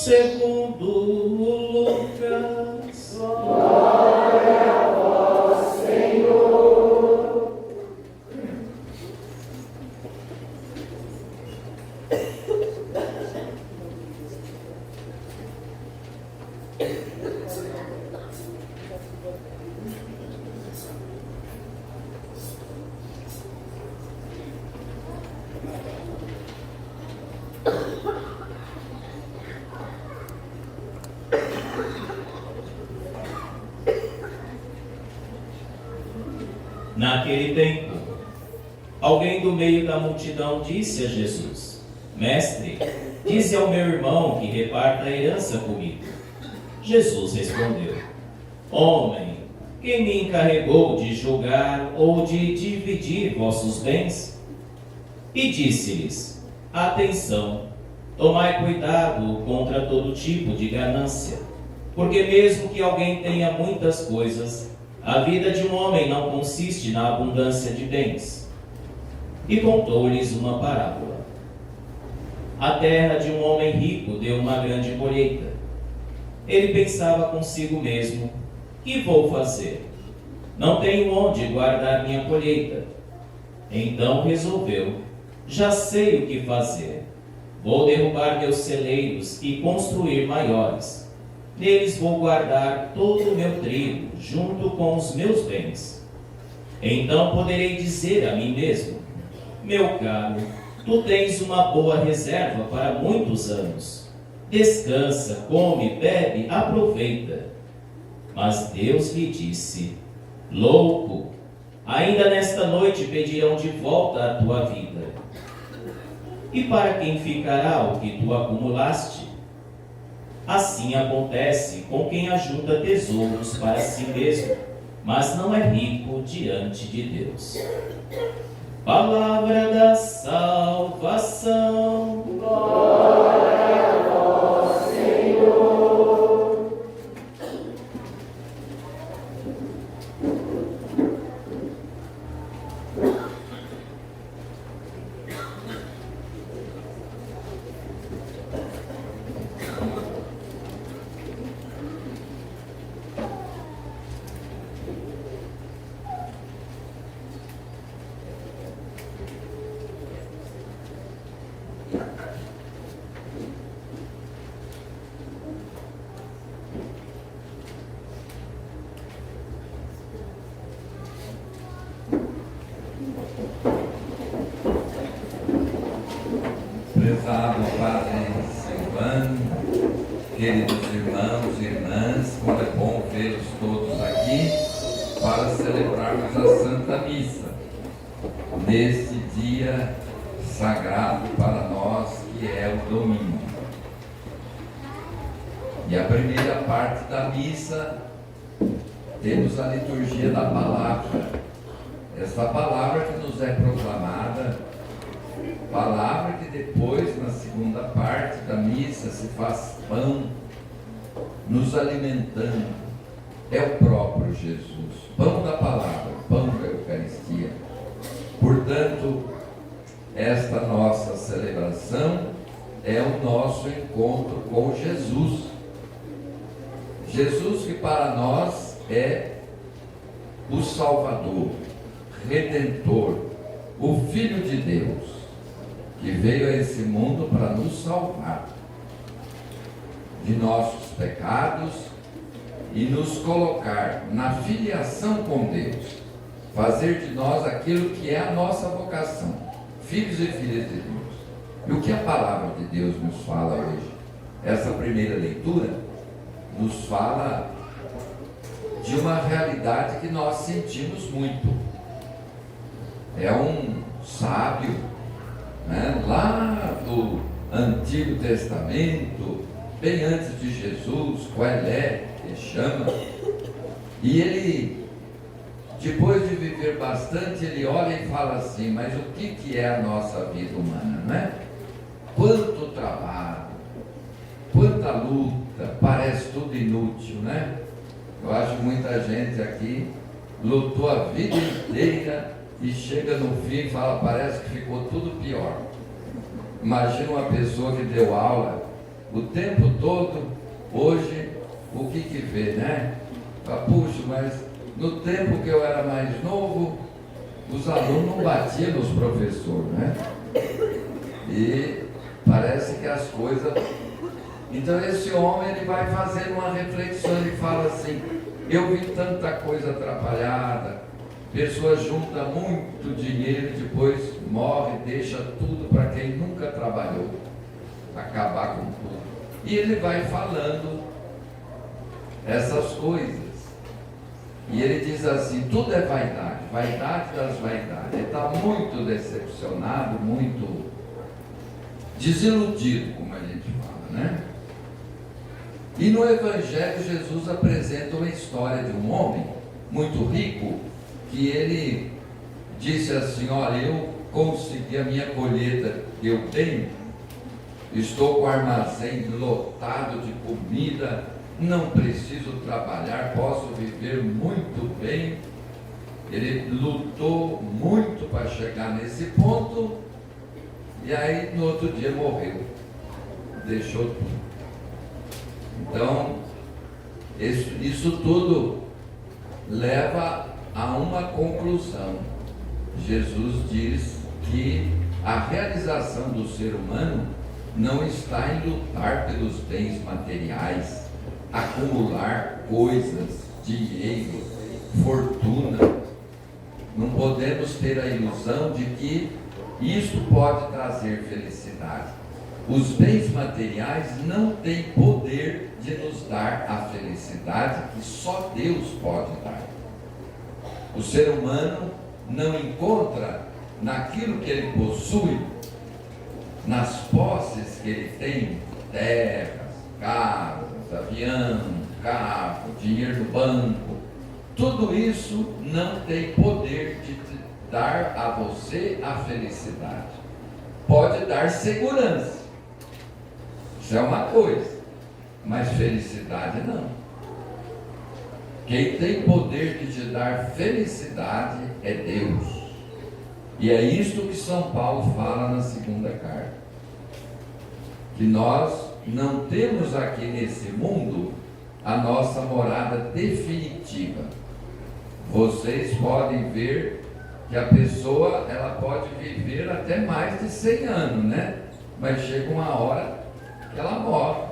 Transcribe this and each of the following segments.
segundo Lucas. Glória a vós, Senhor. Naquele tempo, alguém do meio da multidão disse a Jesus: Mestre, dize ao meu irmão que reparta a herança comigo. Jesus respondeu: Homem, quem me encarregou de julgar ou de dividir vossos bens? E disse-lhes: Atenção, tomai cuidado contra todo tipo de ganância, porque mesmo que alguém tenha muitas coisas, a vida de um homem não consiste na abundância de bens. E contou-lhes uma parábola. A terra de um homem rico deu uma grande colheita. Ele pensava consigo mesmo: que vou fazer? Não tenho onde guardar minha colheita. Então resolveu: já sei o que fazer. Vou derrubar meus celeiros e construir maiores. Neles vou guardar todo o meu trigo, junto com os meus bens. Então poderei dizer a mim mesmo: meu caro, tu tens uma boa reserva para muitos anos. Descansa, come, bebe, aproveita. Mas Deus lhe disse: louco, ainda nesta noite pedirão de volta a tua vida. E para quem ficará o que tu acumulaste? Assim acontece com quem ajunta tesouros para si mesmo, mas não é rico diante de Deus. Palavra da salvação. Glória a vós, Senhor. Prezado Padre Silvano, queridos irmãos e irmãs, como é bom vê-los todos aqui para celebrarmos a Santa Missa, neste dia sagrado para nós, que é o domingo. E a primeira parte da missa, temos a liturgia da palavra. Esta palavra que nos é proclamada, palavra que depois, na segunda parte da missa, se faz pão, nos alimentando. É o próprio Jesus, pão da palavra, pão da Eucaristia. Portanto, esta nossa celebração é o nosso encontro com Jesus. Jesus que para nós é o Salvador, Redentor, o Filho de Deus, que veio a esse mundo para nos salvar de nossos pecados e nos colocar na filiação com Deus, fazer de nós aquilo que é a nossa vocação, filhos e filhas de Deus. E o que a palavra de Deus nos fala hoje? Essa primeira leitura nos fala de uma realidade que nós sentimos muito. É um sábio, lá do Antigo Testamento, bem antes de Jesus, Coelé, que chama, e ele, depois de viver bastante, ele olha e fala assim: mas o que é a nossa vida humana, não é? Quanto trabalho, quanta luta, parece tudo inútil, né? Eu acho que muita gente aqui lutou a vida inteira e chega no fim e fala: parece que ficou tudo pior. Imagina uma pessoa que deu aula o tempo todo. Hoje, o que vê, né? Puxa, mas no tempo que eu era mais novo, os alunos não batiam nos professores, né? E parece que as coisas... Então esse homem, ele vai fazendo uma reflexão, ele fala assim: eu vi tanta coisa atrapalhada, pessoas juntam muito dinheiro, depois morre, deixa tudo para quem nunca trabalhou, acabar com tudo. E ele vai falando essas coisas. E ele diz assim: tudo é vaidade, vaidade das vaidades. Ele está muito decepcionado, muito desiludido, como a gente fala, né? E no Evangelho, Jesus apresenta uma história de um homem muito rico, que ele disse assim: olha, eu consegui a minha colheita que eu tenho, estou com o armazém lotado de comida, não preciso trabalhar, posso viver muito bem. Ele lutou muito para chegar nesse ponto, e aí no outro dia morreu, deixou tudo. Então, isso tudo leva a uma conclusão. Jesus diz que a realização do ser humano não está em lutar pelos bens materiais, acumular coisas, dinheiro, fortuna. Não podemos ter a ilusão de que isso pode trazer felicidade. Os bens materiais não têm poder de nos dar a felicidade que só Deus pode dar. O ser humano não encontra naquilo que ele possui, nas posses que ele tem, terras, casas, avião, carro, dinheiro no banco, tudo isso não tem poder de dar a você a felicidade. Pode dar segurança, isso é uma coisa, mas felicidade não. Quem tem poder de te dar felicidade é Deus. E é isto que São Paulo fala na segunda carta, que nós não temos aqui nesse mundo a nossa morada definitiva. Vocês podem ver que a pessoa, ela pode viver até mais de 100 anos, né? Mas chega uma hora que ela morre.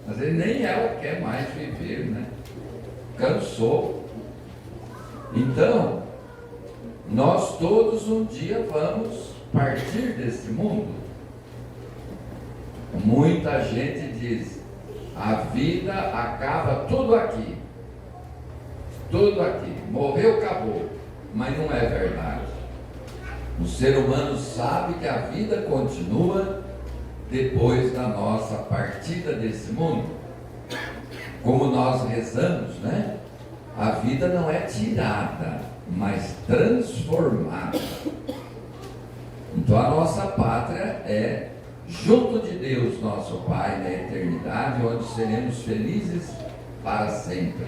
Às vezes nem ela quer mais viver, né? Cansou. Então, nós todos um dia vamos partir desse mundo. Muita gente diz: a vida acaba tudo aqui. Tudo aqui. Morreu, acabou. Mas não é verdade. O ser humano sabe que a vida continua depois da nossa partida desse mundo. Como nós rezamos, né? A vida não é tirada, mas transformada. Então a nossa pátria é junto de Deus, nosso Pai, na eternidade, onde seremos felizes para sempre.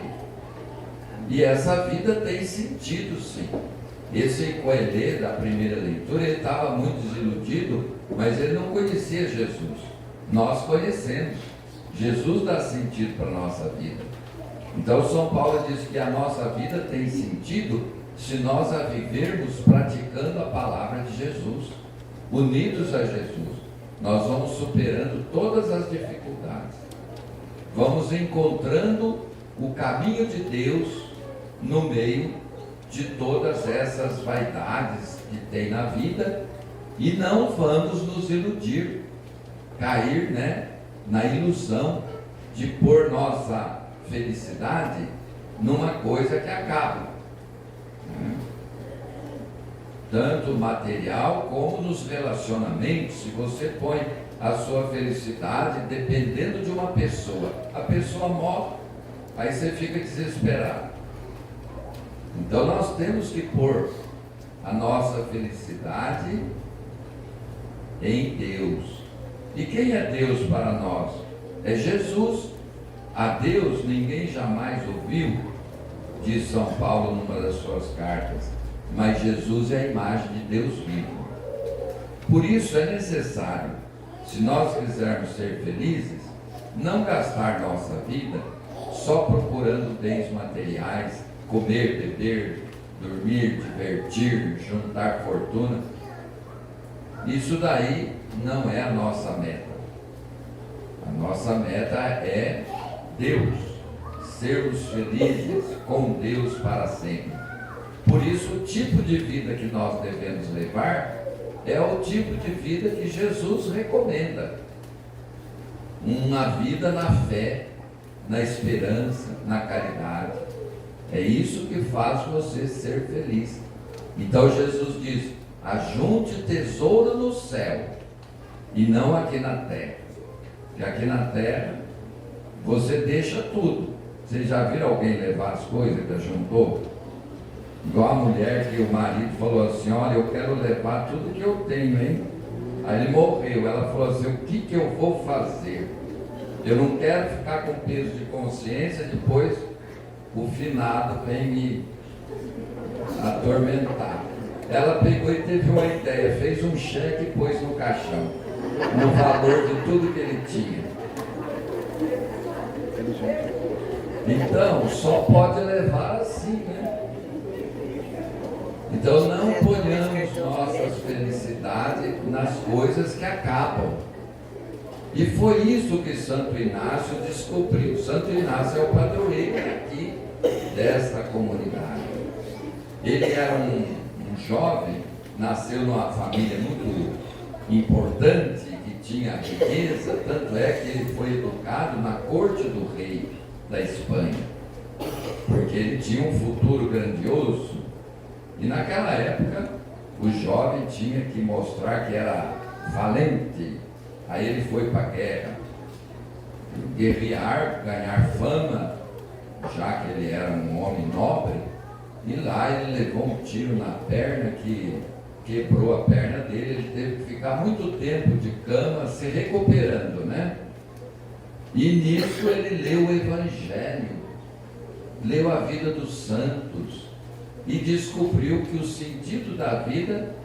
E essa vida tem sentido, sim. Esse Coelho, da primeira leitura, ele estava muito desiludido, mas ele não conhecia Jesus. Nós conhecemos. Jesus dá sentido para a nossa vida. Então São Paulo diz que a nossa vida tem sentido se nós a vivermos praticando a palavra de Jesus, unidos a Jesus. Nós vamos superando todas as dificuldades, vamos encontrando o caminho de Deus no meio de todas essas vaidades que tem na vida, e não vamos nos iludir, cair, né, na ilusão de pôr nossa felicidade numa coisa que acaba, tanto material como nos relacionamentos. Se você põe a sua felicidade dependendo de uma pessoa, a pessoa morre, aí você fica desesperado. Então nós temos que pôr a nossa felicidade em Deus. E quem é Deus para nós? É Jesus. A Deus ninguém jamais ouviu, diz São Paulo numa das suas cartas, mas Jesus é a imagem de Deus vivo. Por isso é necessário, se nós quisermos ser felizes, não gastar nossa vida só procurando bens materiais, comer, beber, dormir, divertir, juntar fortuna. Isso daí não é a nossa meta. A nossa meta é Deus, sermos felizes com Deus para sempre. Por isso, o tipo de vida que nós devemos levar é o tipo de vida que Jesus recomenda. Uma vida na fé, na esperança, na caridade. É isso que faz você ser feliz. Então Jesus diz: ajunte tesouro no céu e não aqui na terra. Porque aqui na terra você deixa tudo. Vocês já viram alguém levar as coisas que ajuntou? Igual a mulher que o marido falou assim: olha, eu quero levar tudo que eu tenho, hein? Aí ele morreu. Ela falou assim: o que eu vou fazer? Eu não quero ficar com peso de consciência, depois o finado vem me atormentar. Ela pegou e teve uma ideia, fez um cheque e pôs no caixão, no valor de tudo que ele tinha. Então, só pode levar assim, né? Então não ponhamos nossas felicidades nas coisas que acabam. E foi isso que Santo Inácio descobriu. Santo Inácio é o padroeiro aqui desta comunidade. Ele era um jovem, nasceu numa família muito importante, que tinha riqueza, tanto é que ele foi educado na corte do rei da Espanha, porque ele tinha um futuro grandioso. E naquela época o jovem tinha que mostrar que era valente. Aí ele foi para a guerra, guerrear, ganhar fama, já que ele era um homem nobre. E lá ele levou um tiro na perna que quebrou a perna dele. Ele teve que ficar muito tempo de cama se recuperando, né? E nisso ele leu o Evangelho, leu a vida dos santos e descobriu que o sentido da vida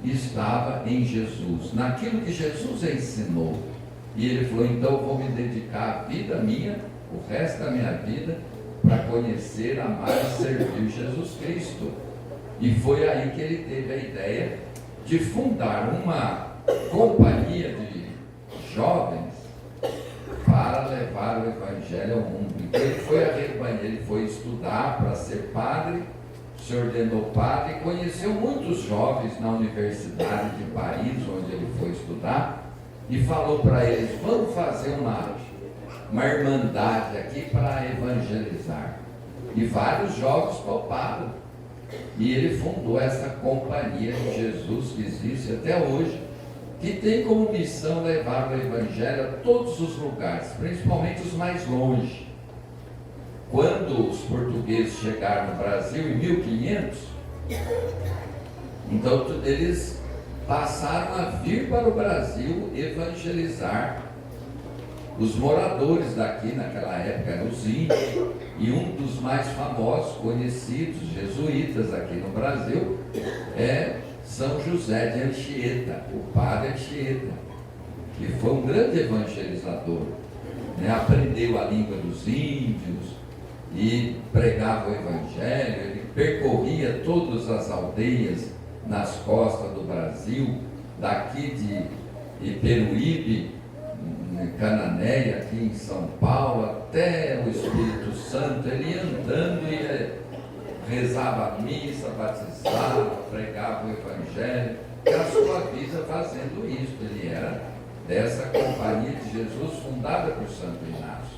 estava em Jesus, naquilo que Jesus ensinou. E ele falou: então eu vou me dedicar a vida minha, o resto da minha vida, para conhecer, amar e servir Jesus Cristo. E foi aí que ele teve a ideia de fundar uma companhia de jovens para levar o Evangelho ao mundo. Então ele foi estudar para ser padre, se ordenou padre e conheceu muitos jovens na Universidade de Paris, onde ele foi estudar, e falou para eles: vamos fazer uma irmandade aqui para evangelizar. E vários jovens toparam. E ele fundou essa companhia de Jesus, que existe até hoje, que tem como missão levar o Evangelho a todos os lugares, principalmente os mais longe. Quando os portugueses chegaram no Brasil em 1500, então eles passaram a vir para o Brasil evangelizar os moradores daqui. Naquela época eram os índios, e um dos mais famosos, conhecidos, jesuítas aqui no Brasil, é São José de Anchieta, o padre Anchieta, que foi um grande evangelizador, né? Aprendeu a língua dos índios e pregava o Evangelho. Ele percorria todas as aldeias nas costas do Brasil, daqui de Iperuíbe, Cananéia, aqui em São Paulo, até o Espírito Santo. Ele ia andando e rezava a missa, batizava, pregava o Evangelho, e a sua vida fazendo isso. Ele era dessa companhia de Jesus, fundada por Santo Inácio.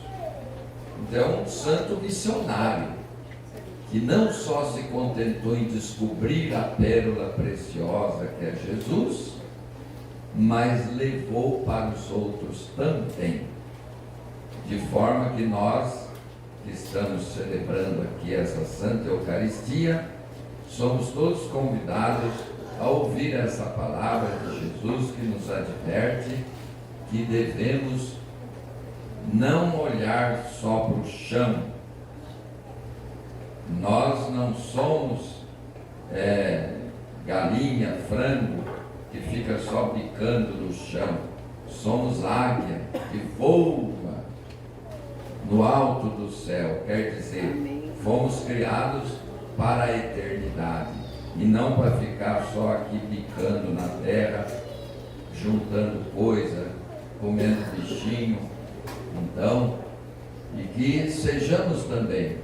Então, um santo missionário, que não só se contentou em descobrir a pérola preciosa que é Jesus, mas levou para os outros também. De forma que nós, que estamos celebrando aqui essa Santa Eucaristia, somos todos convidados a ouvir essa palavra de Jesus, que nos adverte que devemos não olhar só para o chão. Nós não somos galinha, frango, que fica só picando no chão. Somos águia, que voa no alto do céu. Quer dizer, fomos criados para a eternidade e não para ficar só aqui picando na terra, juntando coisa, comendo bichinho. Então, e que sejamos também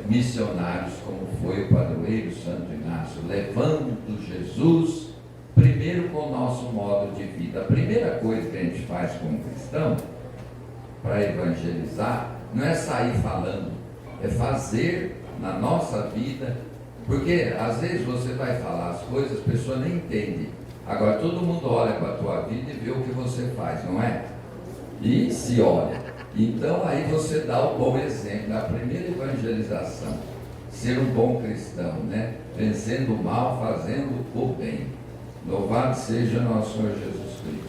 missionários, como foi o padroeiro Santo Inácio, levando Jesus primeiro com o nosso modo de vida. A primeira coisa que a gente faz como cristão para evangelizar não é sair falando, é fazer na nossa vida, porque às vezes você vai falar as coisas, as pessoas nem entendem. Agora todo mundo olha para a tua vida e vê o que você faz, não é? E se olha. Então aí você dá o bom exemplo da primeira evangelização, ser um bom cristão, né? Vencendo o mal, fazendo o bem. Louvado seja nosso Senhor Jesus Cristo.